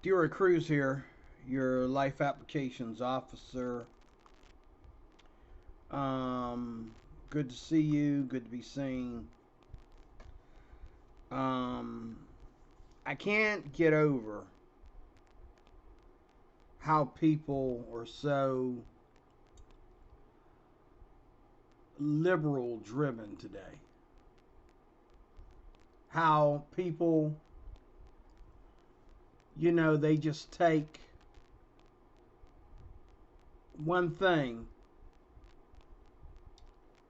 DeRoy Cruz here, your life applications officer. Good to see you. Good to be seen. Um, I can't get over how people are so liberal driven today. How people, they just take one thing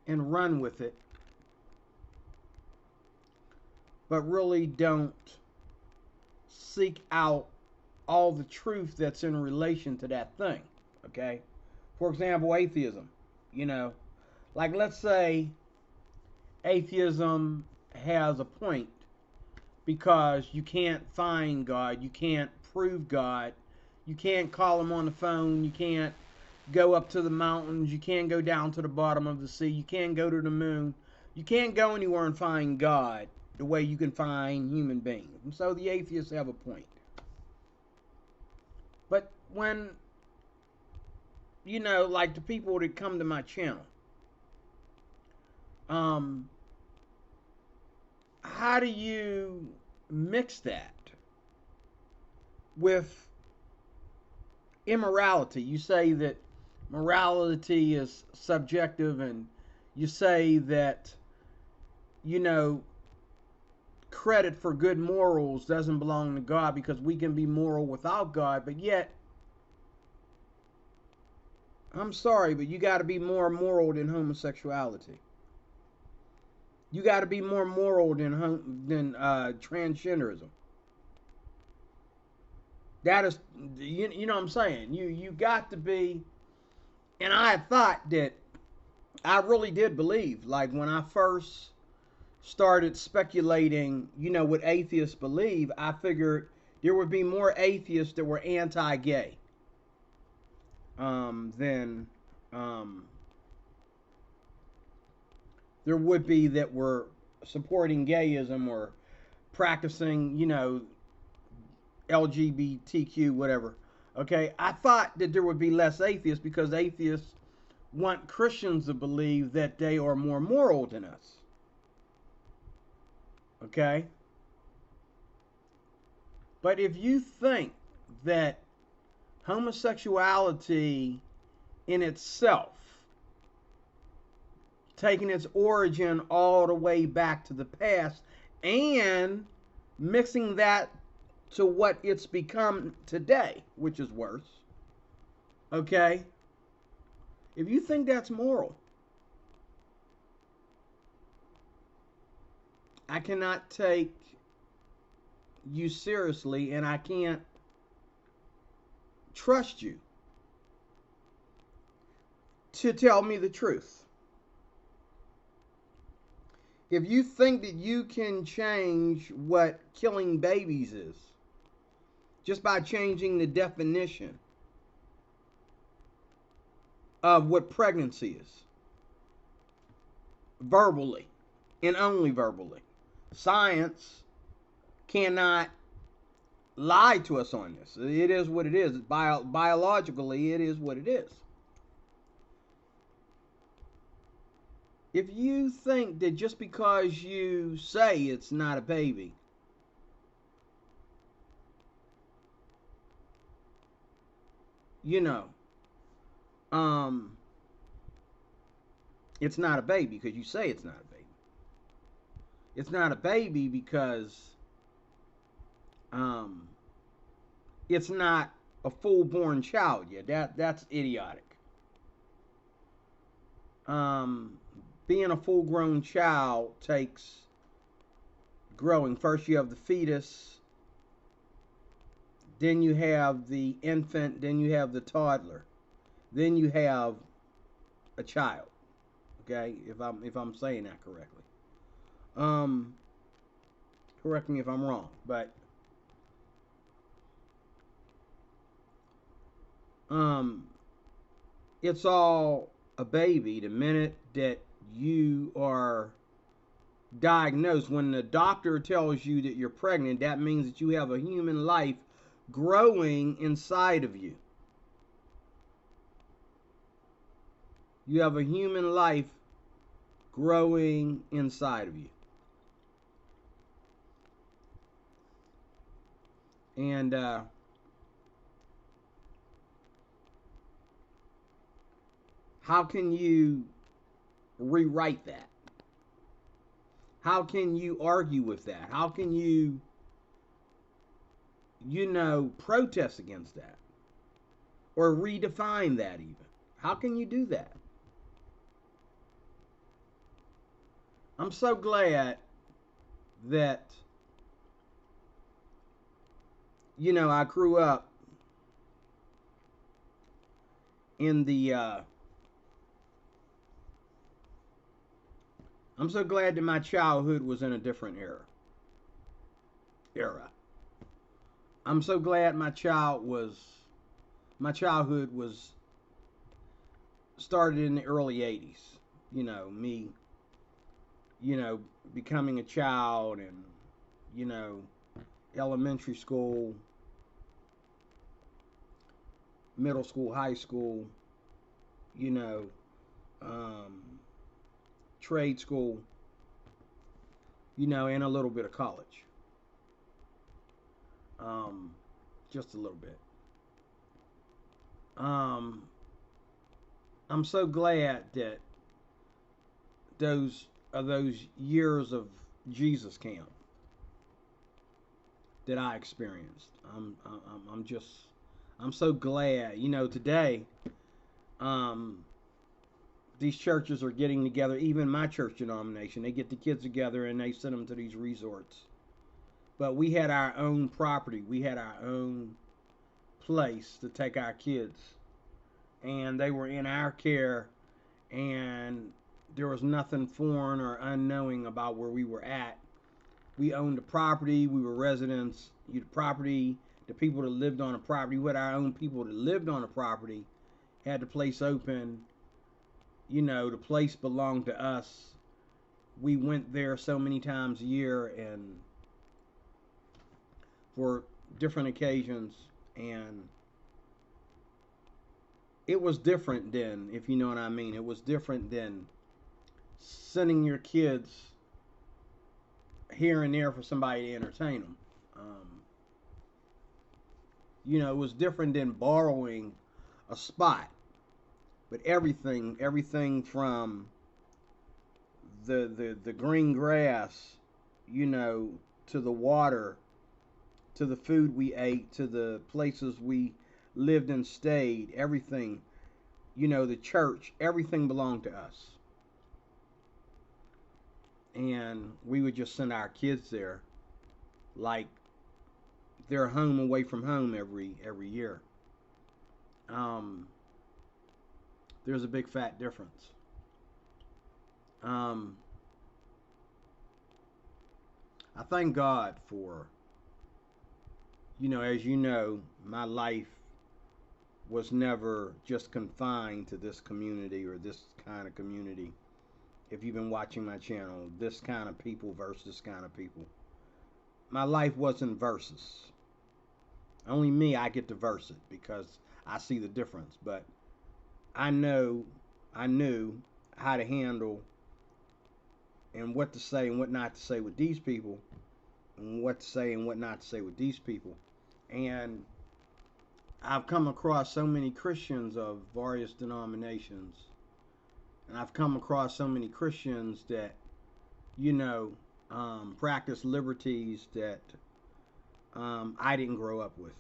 and run with it, but really don't seek out all the truth that's in relation to that thing. Okay? For example, atheism. You know, like let's say atheism has a point because you can't find God, you can't prove God, you can't call him on the phone, you can't go up to the mountains, you can't go down to the bottom of the sea, you can't go to the moon, you can't go anywhere and find God the way you can find human beings. And so the atheists have a point. But when, like the people that come to my channel, um, how do you mix that with immorality? You say that morality is subjective, and you say that, you know, credit for good morals doesn't belong to God because we can be moral without God, but yet, I'm sorry, but you got to be more moral than homosexuality. You got to be more moral than transgenderism. That is, you know what I'm saying. You got to be. And I thought that I really did believe, like when I first started speculating, what atheists believe, I figured there would be more atheists that were anti-gay than there would be that were supporting gayism or practicing, LGBTQ, whatever. Okay, I thought that there would be less atheists because atheists want Christians to believe that they are more moral than us. Okay? But if you think that homosexuality in itself, taking its origin all the way back to the past and mixing that to what it's become today, which is worse, okay? If you think that's moral, I cannot take you seriously and I can't trust you to tell me the truth. If you think that you can change what killing babies is just by changing the definition of what pregnancy is, verbally and only verbally, science cannot lie to us on this. It is what it is. Biologically, it is what it is. If you think that just because you say it's not a baby, you know, um, it's not a baby because you say it's not a baby. It's not a baby because um, it's not a full-born child yet. That's idiotic. Um, Being a full-grown child takes growing. First, you have the fetus, then you have the infant, then you have the toddler, then you have a child. Okay, if I'm saying that correctly. Um, Correct me if I'm wrong, but um, it's all a baby the minute that you are diagnosed. When the doctor tells you that you're pregnant, that means that you have a human life growing inside of you. You have a human life growing inside of you. And how can you rewrite that? How can you argue with that? How can you protest against that? Or redefine that even? How can you do that? I'm so glad that, I grew up in the, I'm so glad that my childhood was in a different era. I'm so glad my childhood was started in the early 80s. Me, you know, becoming a child and, you know, elementary school, middle school, high school, you know, um, trade school, and a little bit of college. Um, just a little bit. Um, I'm so glad that those years of Jesus camp that I experienced. I'm so glad. Today, um, these churches are getting together. Even my church denomination, they get the kids together and they send them to these resorts. But we had our own property. We had our own place to take our kids, and they were in our care, and there was nothing foreign or unknowing about where we were at. We owned the property. We were residents. The property, the people that lived on the property, we had our own people that lived on the property, had the place open. The place belonged to us. We went there so many times a year and for different occasions, and it was different then, if you know what I mean. It was different than sending your kids here and there for somebody to entertain them. It was different than borrowing a spot. But everything from the green grass, to the water, to the food we ate, to the places we lived and stayed, everything, the church, everything belonged to us. And we would just send our kids there like they're home away from home every year. Um, there's a big fat difference. Um, I thank God for, as you know, my life was never just confined to this community or this kind of community. If you've been watching my channel, this kind of people versus this kind of people. My life wasn't versus. Only me, I get to verse it because I see the difference. But I knew how to handle and what to say and what not to say with these people, and what to say and what not to say with these people. And I've come across so many Christians of various denominations, and I've come across so many Christians that, practice liberties that I didn't grow up with.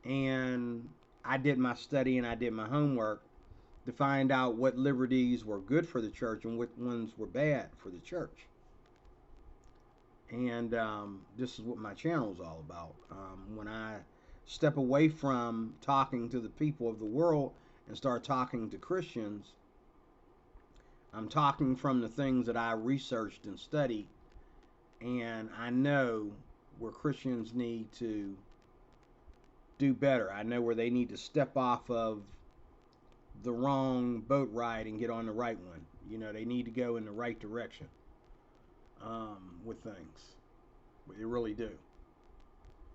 And I did my study and I did my homework to find out what liberties were good for the church and what ones were bad for the church. And this is what my channel is all about. When I step away from talking to the people of the world and start talking to Christians, I'm talking from the things that I researched and studied, and I know where Christians need to do better. I know where they need to step off of the wrong boat ride and get on the right one. They need to go in the right direction with things. They really do.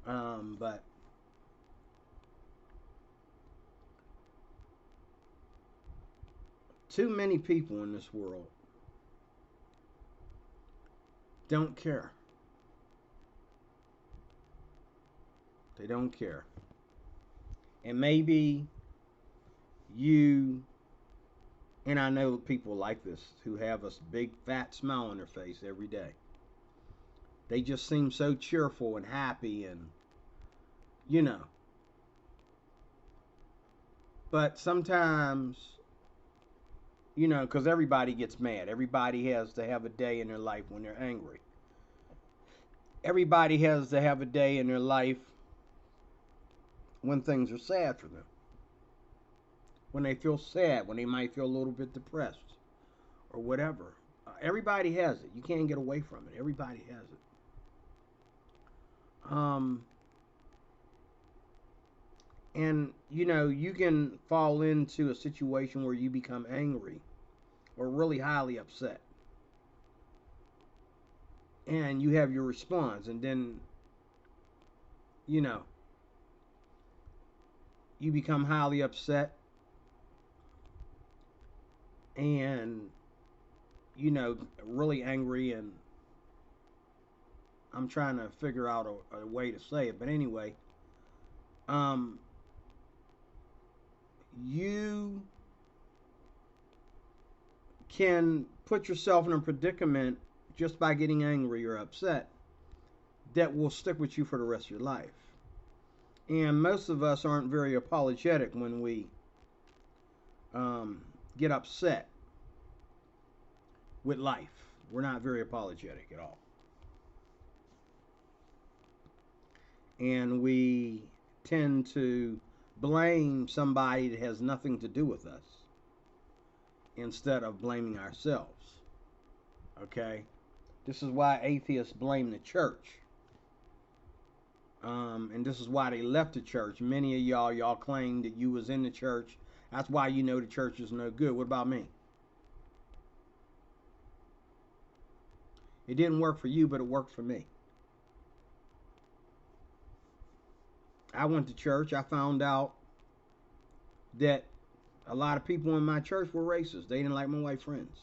But too many people in this world don't care. They don't care. And maybe you, and I know people like this who have a big fat smile on their face every day. They just seem so cheerful and happy and, you know. But sometimes, you know, because everybody gets mad. Everybody has to have a day in their life when they're angry. Everybody has to have a day in their life when things are sad for them. When they feel sad, when they might feel a little bit depressed or whatever. Everybody has it. You can't get away from it. Everybody has it. And, you know, you can fall into a situation where you become angry or really highly upset. And you have your response. And then, you know, you become highly upset. And, you know, really angry. And I'm trying to figure out a way to say it. But anyway, you can put yourself in a predicament just by getting angry or upset that will stick with you for the rest of your life. And most of us aren't very apologetic when we get upset with life. We're not very apologetic at all. And we tend to blame somebody that has nothing to do with us instead of blaming ourselves. Okay? This is why atheists blame the church. And this is why they left the church. Many of y'all claim that you was in the church. That's why you know the church is no good. What about me? It didn't work for you, but it worked for me. I went to church. I found out that a lot of people in my church were racist. They didn't like my white friends.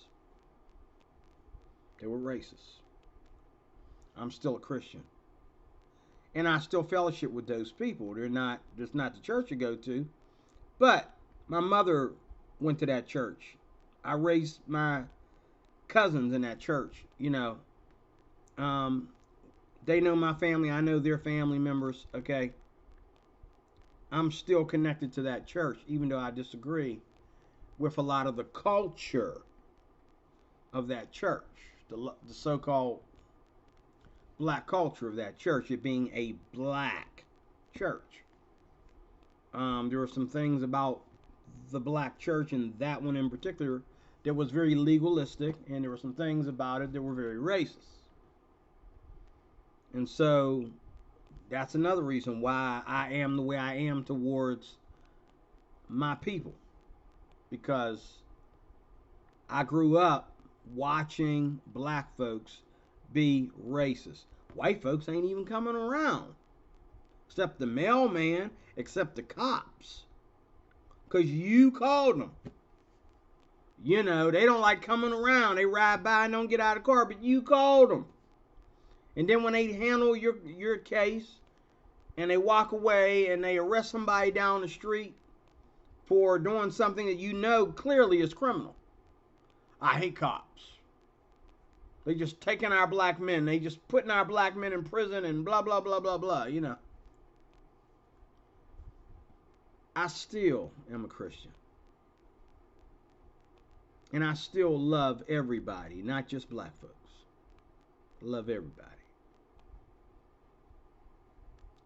They were racist. I'm still a Christian. And I still fellowship with those people. They're not just not the church I go to. But my mother went to that church. I raised my cousins in that church, you know. They know my family. I know their family members, okay? I'm still connected to that church, even though I disagree with a lot of the culture of that church, the so-called black culture of that church, it being a black church. There were some things about the black church, and that one in particular, that was very legalistic, and there were some things about it that were very racist. And so that's another reason why I am the way I am towards my people, because I grew up watching black folks be racist. White folks ain't even coming around, except the mailman, except the cops, because you called them. You know, they don't like coming around. They ride by and don't get out of the car, but you called them. And then when they handle your case and they walk away and they arrest somebody down the street for doing something that you know clearly is criminal. I hate cops. They just taking our black men. They just putting our black men in prison and blah, blah, blah, blah, blah, you know. I still am a Christian. And I still love everybody, not just black folks. I love everybody.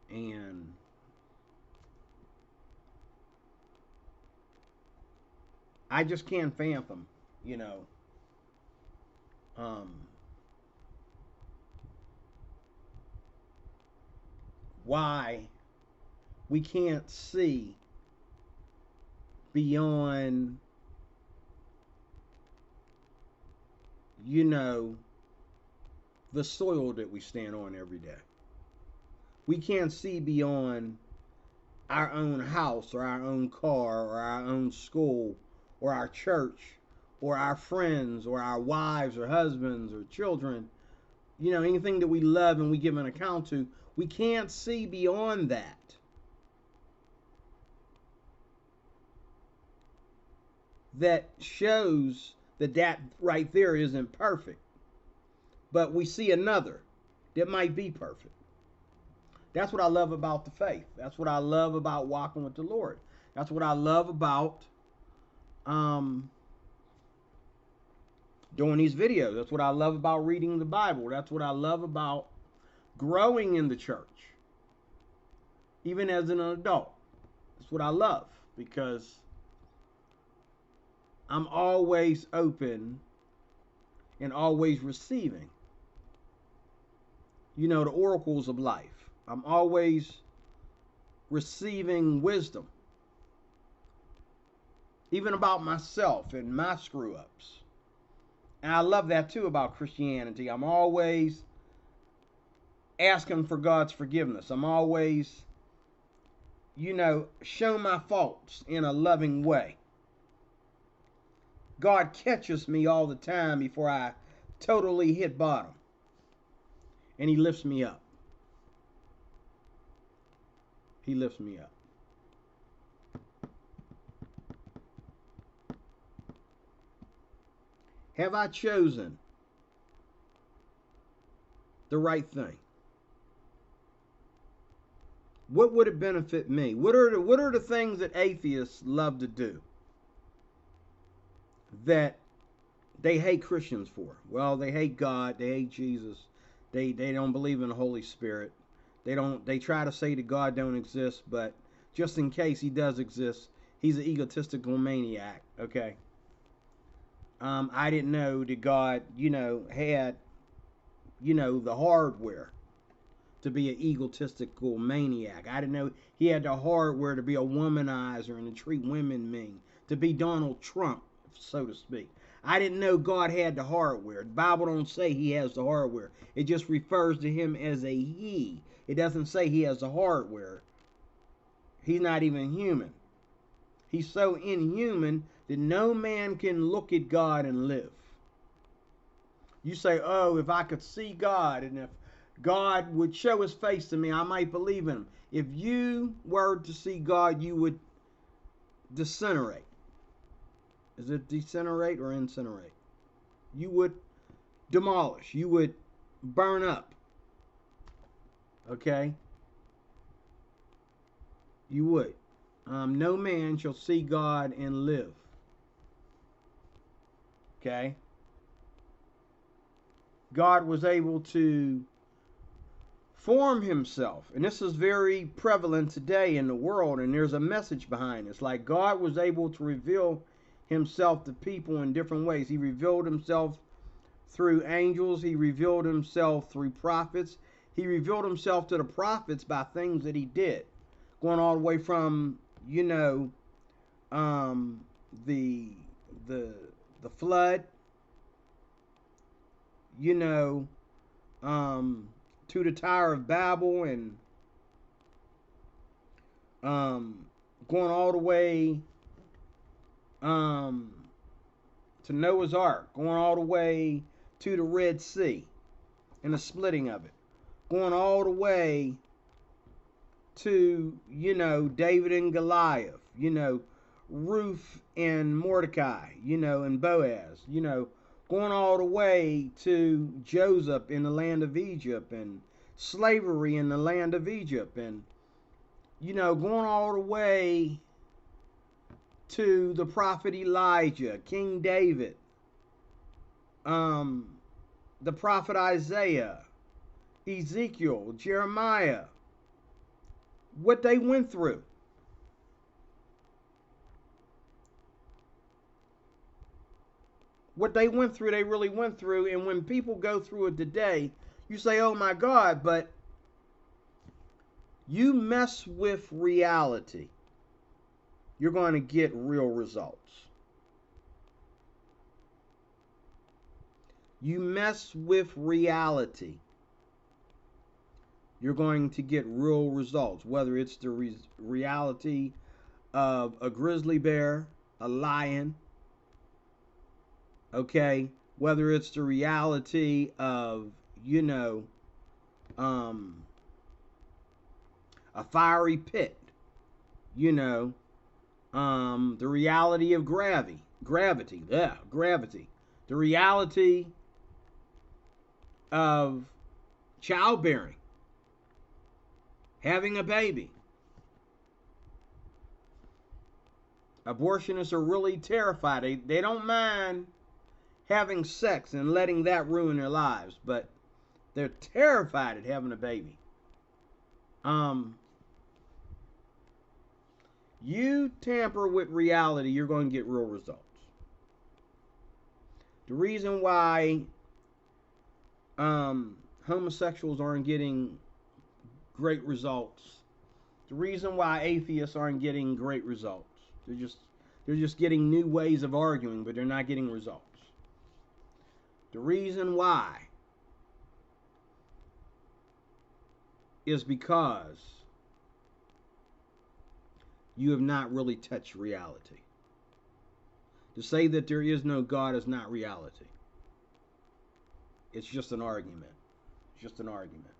And I just can't fathom, you know, why we can't see beyond, you know, the soil that we stand on every day. We can't see beyond our own house or our own car or our own school or our church or our friends or our wives or husbands or children. You know, anything that we love and we give an account to, we can't see beyond that. That shows that that right there isn't perfect. But we see another that might be perfect. That's what I love about the faith. That's what I love about walking with the Lord. That's what I love about um, doing these videos. That's what I love about reading the Bible. That's what I love about growing in the church, even as an adult. That's what I love because I'm always open and always receiving. You know, the oracles of life. I'm always receiving wisdom, even about myself and my screw ups. And I love that too about Christianity. I'm always asking for God's forgiveness. I'm always, you know, show my faults in a loving way. God catches me all the time before I totally hit bottom. And He lifts me up. He lifts me up. Have I chosen the right thing? What would it benefit me? What are the things that atheists love to do that they hate Christians for? Well, they hate God, they hate Jesus, they don't believe in the Holy Spirit. They try to say that God don't exist, but just in case He does exist, He's an egotistical maniac, okay? I didn't know that God, you know, had, you know, the hardware to be an egotistical maniac. I didn't know He had the hardware to be a womanizer and to treat women mean, to be Donald Trump, so to speak. I didn't know God had the hardware. The Bible don't say He has the hardware. It just refers to Him as a He. It doesn't say He has the hardware. He's not even human. He's so inhuman that no man can look at God and live. You say, oh, if I could see God and if God would show His face to me, I might believe in Him. If you were to see God, you would disintegrate. Is it decenerate or incinerate? You would demolish. You would burn up. Okay? You would. No man shall see God and live. Okay? God was able to form Himself. And this is very prevalent today in the world, and there's a message behind it. It's like God was able to reveal Himself to people in different ways. He revealed Himself through angels. He revealed Himself through prophets. He revealed Himself to the prophets by things that He did. Going all the way from, you know, the flood, you know, to the Tower of Babel, and going all the way to Noah's Ark, going all the way to the Red Sea and the splitting of it, going all the way to, you know, David and Goliath, you know, Ruth and Mordecai, you know, and Boaz, you know, going all the way to Joseph in the land of Egypt and slavery in the land of Egypt, and, you know, going all the way to the prophet Elijah, King David, the prophet Isaiah, Ezekiel, Jeremiah, what they went through. What they went through, they really went through. And when people go through it today, you say, oh my God, but you mess with reality, you're going to get real results. You mess with reality, you're going to get real results. Whether it's the reality of a grizzly bear, a lion, okay? Whether it's the reality of, you know, um, a fiery pit, you know, the reality of gravity, the reality of childbearing, having a baby. Abortionists are really terrified. They don't mind having sex and letting that ruin their lives, but they're terrified at having a baby. You tamper with reality, you're going to get real results. The reason why homosexuals aren't getting great results, the reason why atheists aren't getting great results, they're just getting new ways of arguing, but they're not getting results. The reason why is because you have not really touched reality. To say that there is no God is not reality. It's just an argument. It's just an argument.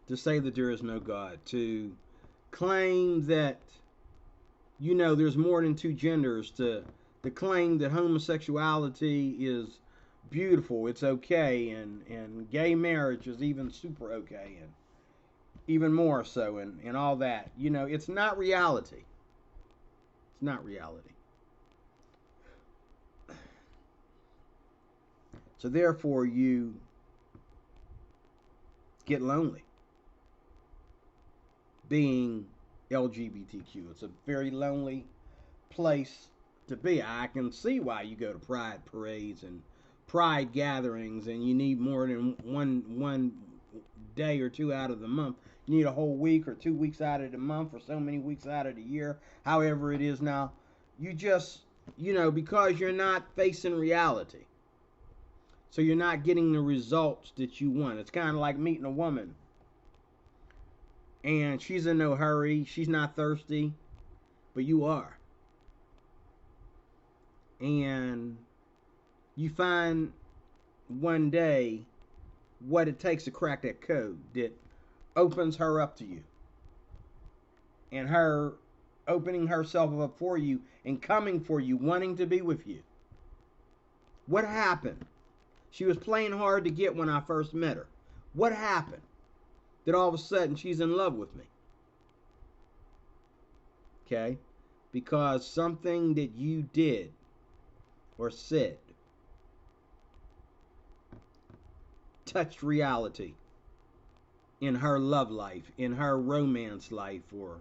To say that there is no God, to claim that, you know, there's more than two genders, to claim that homosexuality is beautiful, it's okay, and gay marriage is even super okay, and even more so, and all that. You know, it's not reality. It's not reality. So therefore you get lonely being LGBTQ. It's a very lonely place to be. I can see why you go to pride parades and pride gatherings, and you need more than one day or two out of the month. You need a whole week or 2 weeks out of the month, or so many weeks out of the year, however it is now. You just, you know, because you're not facing reality, so you're not getting the results that you want. It's kind of like meeting a woman and she's in no hurry, she's not thirsty, but you are. And you find one day what it takes to crack that code that opens her up to you. And her opening herself up for you and coming for you, wanting to be with you. What happened? She was playing hard to get when I first met her. What happened that all of a sudden she's in love with me? Okay? Because something that you did or said touched reality in her love life, in her romance life, or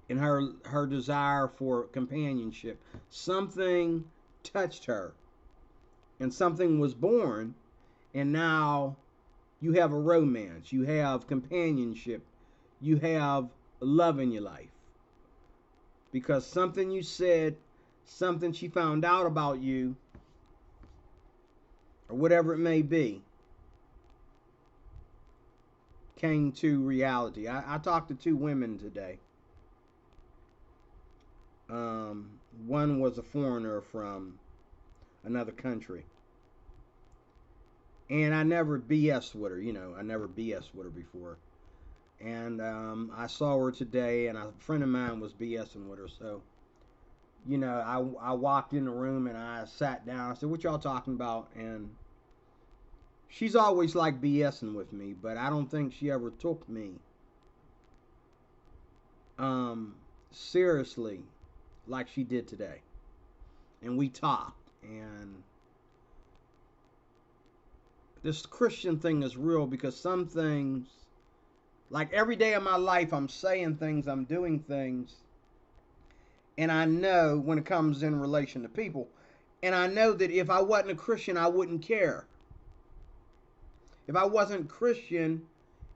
in her desire for companionship. Something touched her, and something was born, and now you have a romance, you have companionship, you have love in your life. Because something you said, something she found out about you, or whatever it may be, came to reality. I talked to two women today. One was a foreigner from another country. And I never BS with her, you know, I never BS with her before. And I saw her today, and a friend of mine was BSing with her. So, you know, I walked in the room and I sat down. I said, "What y'all talking about?" And she's always like BSing with me, but I don't think she ever took me seriously like she did today. And we talked, and this Christian thing is real, because some things, like every day of my life, I'm saying things, I'm doing things, and I know when it comes in relation to people, and I know that if I wasn't a Christian, I wouldn't care. If I wasn't Christian,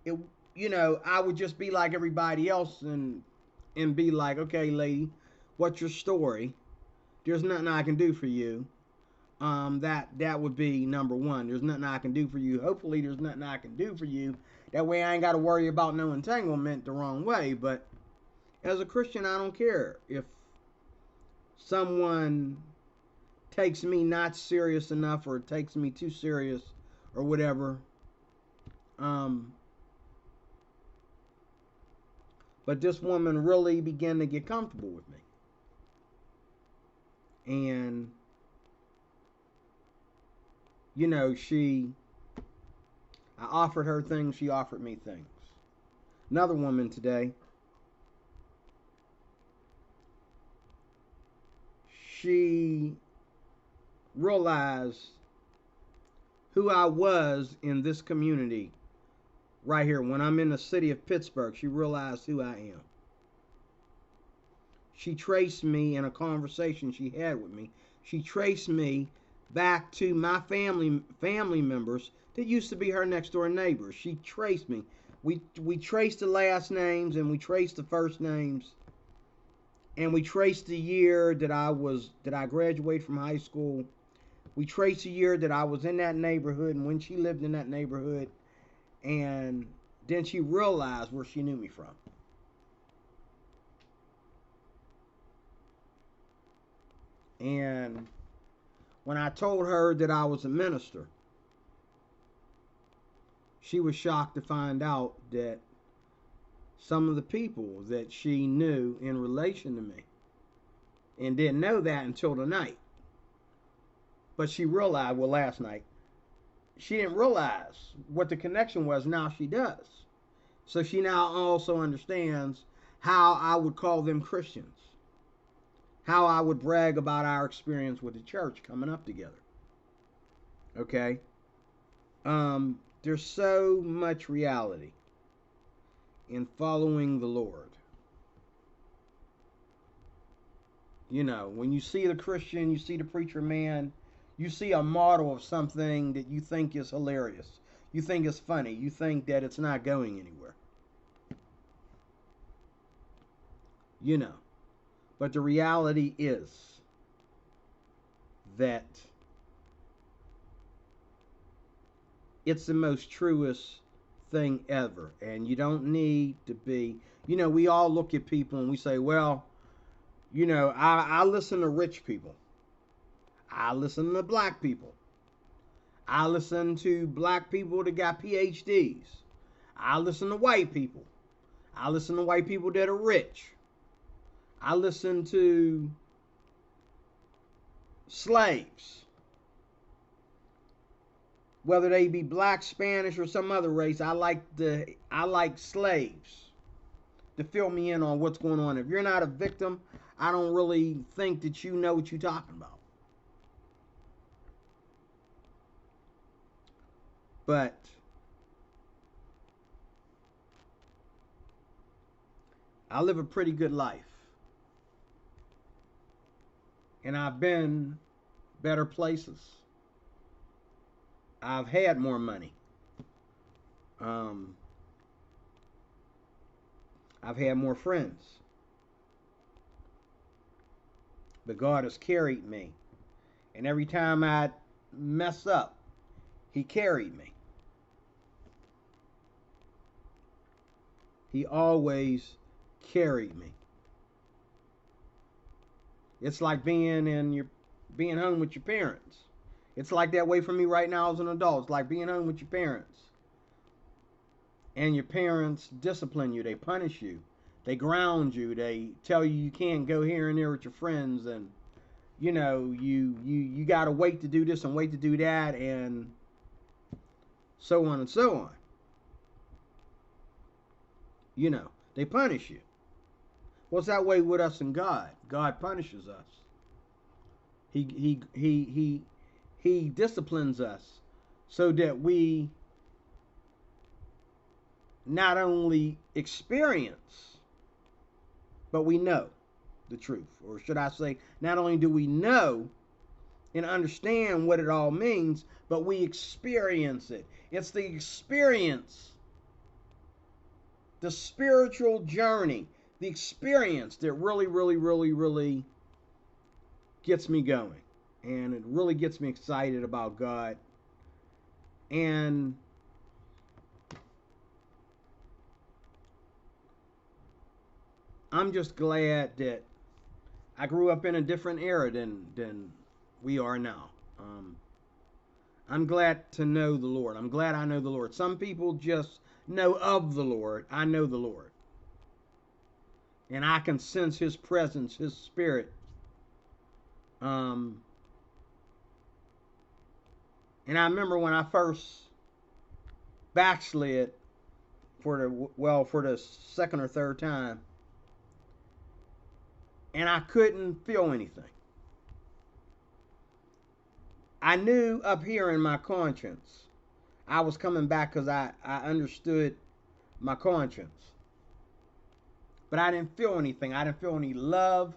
it, you know, I would just be like everybody else, and be like, "Okay, lady, What's your story? There's nothing I can do for you. That would be number one. There's nothing I can do for you. Hopefully, there's nothing I can do for you. That way, I ain't got to worry about no entanglement the wrong way. But as a Christian, I don't care if someone takes me not serious enough or takes me too serious or whatever. But this woman really began to get comfortable with me. And, you know, I offered her things, she offered me things. Another woman today, she realized who I was in this community right here. When I'm in the city of Pittsburgh, she realized who I am. She traced me in a conversation she had with me. She traced me back to my family members that used to be her next door neighbors. She traced me. We traced the last names and we traced the first names, and we traced the year that I graduated from high school. We traced the year that I was in that neighborhood and when she lived in that neighborhood, and then she realized where she knew me from. And when I told her that I was a minister, she was shocked to find out that some of the people that she knew in relation to me, and didn't know that until tonight. But she realized, well, last night, she didn't realize what the connection was. Now she does. So she now also understands how I would call them Christians, how I would brag about our experience with the church coming up together. Okay? There's so much reality in following the Lord. You know, when you see the Christian, you see the preacher man, you see a model of something that you think is hilarious. You think it's funny. You think that it's not going anywhere. You know. But the reality is that it's the most truest thing ever. And you don't need to be, you know, we all look at people and we say, well, you know, I listen to rich people. I listen to black people. I listen to black people that got PhDs. I listen to white people. I listen to white people that are rich. I listen to slaves. Whether they be black, Spanish, or some other race, I like slaves to fill me in on what's going on. If you're not a victim, I don't really think that you know what you're talking about. But I live a pretty good life. And I've been better places. I've had more money. I've had more friends. But God has carried me. And every time I mess up, He carried me. He always carried me. It's like being home with your parents. It's like that way for me right now as an adult. It's like being home with your parents. And your parents discipline you. They punish you. They ground you. They tell you can't go here and there with your friends. And, you know, you got to wait to do this and wait to do that. And so on and so on. You know, they punish you. Well, it's that way with us and God. God punishes us. He disciplines us so that we not only experience, but we know the truth. Or should I say, not only do we know and understand what it all means, but we experience it. It's the experience, the spiritual journey the experience that really, really, really, really gets me going. And it really gets me excited about God. And I'm just glad that I grew up in a different era than we are now. I'm glad to know the Lord. I'm glad I know the Lord. Some people just know of the Lord. I know the Lord. And I can sense His presence, His Spirit. And I remember when I first backslid for the second or third time, and I couldn't feel anything. I knew up here in my conscience I was coming back because I understood my conscience. But I didn't feel anything. I didn't feel any love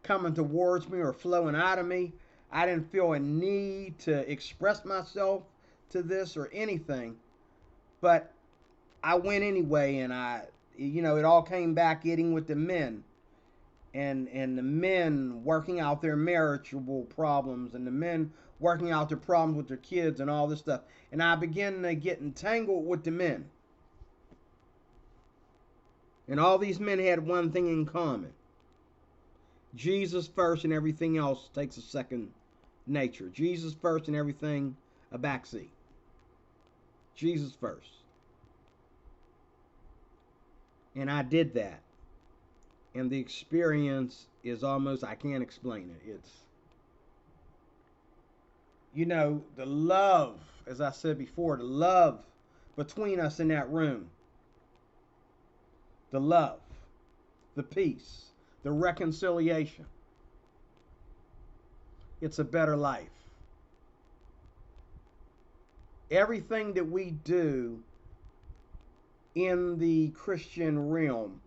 coming towards me or flowing out of me. I didn't feel a need to express myself to this or anything. But I went anyway, and it all came back getting with the men. And the men working out their marriageable problems, and the men working out their problems with their kids and all this stuff. And I began to get entangled with the men. And all these men had one thing in common. Jesus first and everything else takes a second nature. Jesus first and everything a backseat. Jesus first. And I did that. And the experience is almost, I can't explain it. It's, the love, as I said before, the love between us in that room. The love, the peace, the reconciliation. It's a better life. Everything that we do in the Christian realm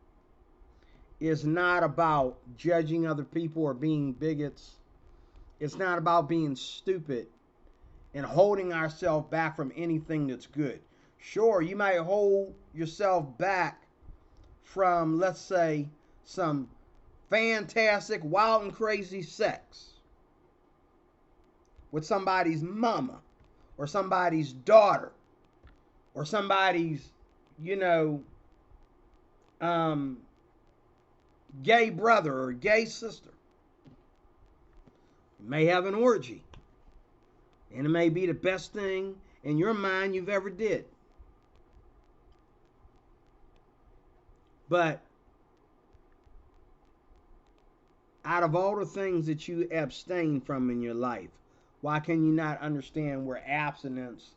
is not about judging other people or being bigots. It's not about being stupid and holding ourselves back from anything that's good. Sure, you might hold yourself back from, let's say, some fantastic, wild and crazy sex with somebody's mama or somebody's daughter or somebody's, gay brother or gay sister. You may have an orgy, and it may be the best thing in your mind you've ever did. But out of all the things that you abstain from in your life, why can you not understand where abstinence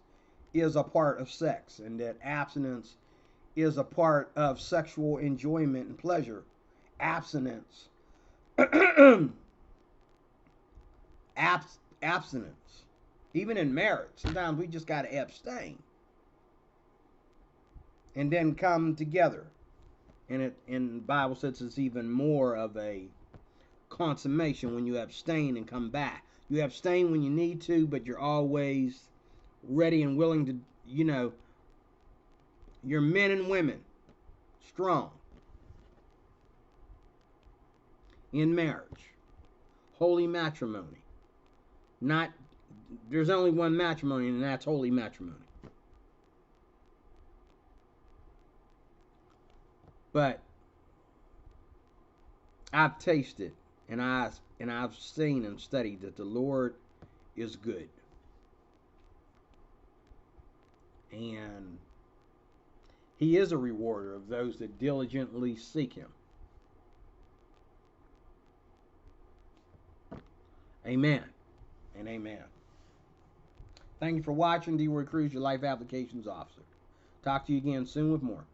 is a part of sex, and that abstinence is a part of sexual enjoyment and pleasure? Abstinence. Abstinence. Even in marriage, sometimes we just got to abstain and then come together. And the Bible says it's even more of a consummation when you abstain and come back. You abstain when you need to, but you're always ready and willing to, you're men and women, strong in marriage, holy matrimony. Not, there's only one matrimony, and that's holy matrimony. But I've tasted and I've seen and studied that the Lord is good. And He is a rewarder of those that diligently seek Him. Amen and amen. Thank you for watching. D. Roy Cruz, your Life Applications Officer. Talk to you again soon with more.